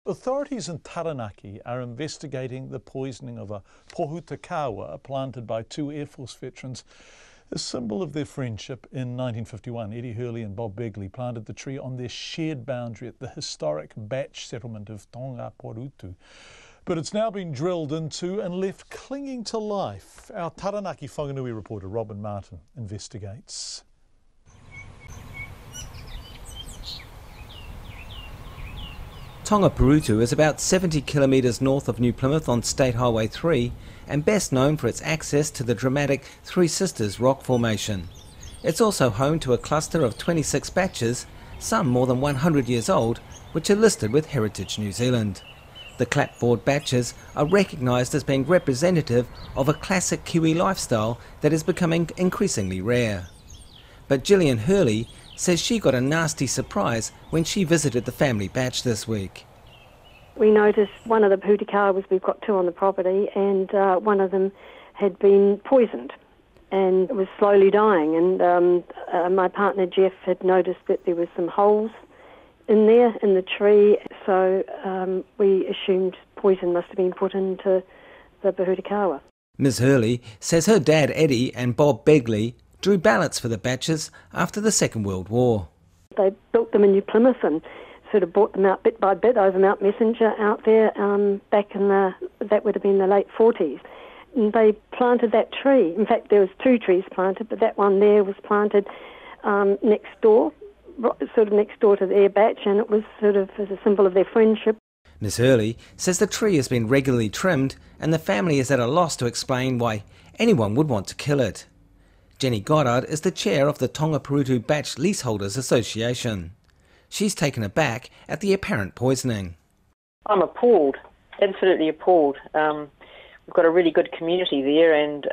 Authorities in Taranaki are investigating the poisoning of a pōhutukawa planted by two Air Force veterans, a symbol of their friendship. In 1951, Eddie Hurley and Bob Begley planted the tree on their shared boundary at the historic Batch settlement of Taranaki. But it's now been drilled into and left clinging to life. Our Taranaki Whanganui reporter Robin Martin investigates. Taranaki is about 70 kilometres north of New Plymouth on State Highway 3 and best known for its access to the dramatic Three Sisters rock formation. It's also home to a cluster of 26 batches, some more than 100 years old, which are listed with Heritage New Zealand. The clapboard batches are recognised as being representative of a classic Kiwi lifestyle that is becoming increasingly rare. But Gillian Hurley says she got a nasty surprise when she visited the family batch this week. We noticed one of the pōhutukawas, we've got two on the property, and one of them had been poisoned and was slowly dying. And my partner Jeff had noticed that there were some holes in there in the tree, so we assumed poison must have been put into the pōhutukawa. Ms Hurley says her dad Eddie and Bob Begley drew ballots for the batches after the Second World War. They built them in New Plymouth and sort of brought them out bit by bit over Mount Messenger out there back in that would have been the late 40s. And they planted that tree. In fact, there was two trees planted, but that one there was planted next door, sort of next door to their batch, and it was sort of as a symbol of their friendship. Ms Hurley says the tree has been regularly trimmed and the family is at a loss to explain why anyone would want to kill it. Jenny Goddard is the chair of the Taranaki Batch Leaseholders Association. She's taken aback at the apparent poisoning. I'm appalled, absolutely appalled. We've got a really good community there, and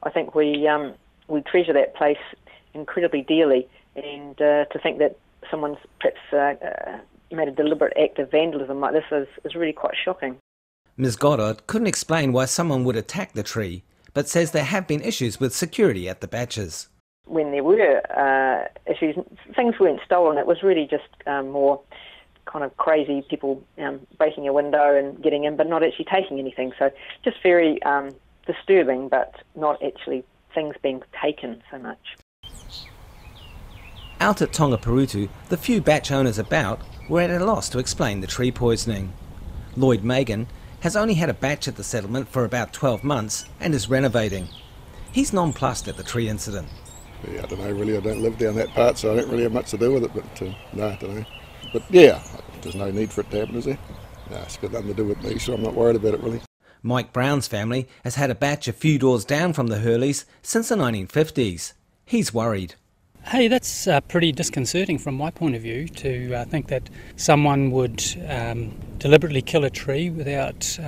I think we treasure that place incredibly dearly. And to think that someone's perhaps made a deliberate act of vandalism like this is really quite shocking. Ms Goddard couldn't explain why someone would attack the tree, but says there have been issues with security at the batches. When there were issues, things weren't stolen. It was really just more kind of crazy people breaking a window and getting in, but not actually taking anything. So just very disturbing, but not actually things being taken so much. Out at Taranaki, the few batch owners about were at a loss to explain the tree poisoning. Lloyd Magan has only had a batch at the settlement for about 12 months and is renovating. He's nonplussed at the tree incident. Yeah, I don't know really, I don't live down that part, so I don't really have much to do with it, but no, I don't know. But yeah, there's no need for it to happen, is there? No, it's got nothing to do with me, so I'm not worried about it really. Mike Brown's family has had a batch a few doors down from the Hurleys since the 1950s. He's worried. Hey, that's pretty disconcerting from my point of view, to think that someone would deliberately kill a tree without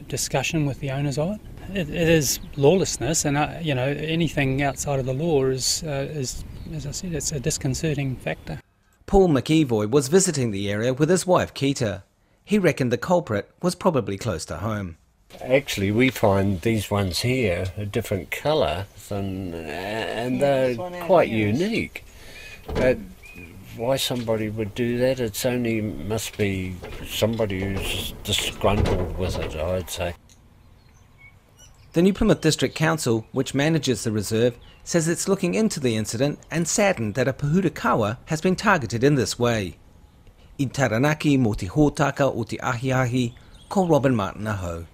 discussion with the owners of it. It is lawlessness, and anything outside of the law is, as I said, it's a disconcerting factor. Paul McEvoy was visiting the area with his wife Keita. He reckoned the culprit was probably close to home. Actually, we find these ones here a different colour, and they're quite unique. But why somebody would do that, it's only must be somebody who's disgruntled with it, I'd say. The New Plymouth District Council, which manages the reserve, says it's looking into the incident and saddened that a pōhutukawa has been targeted in this way. I Taranaki mo te hōtaka o te ahiahi, ko Robin Martin aho.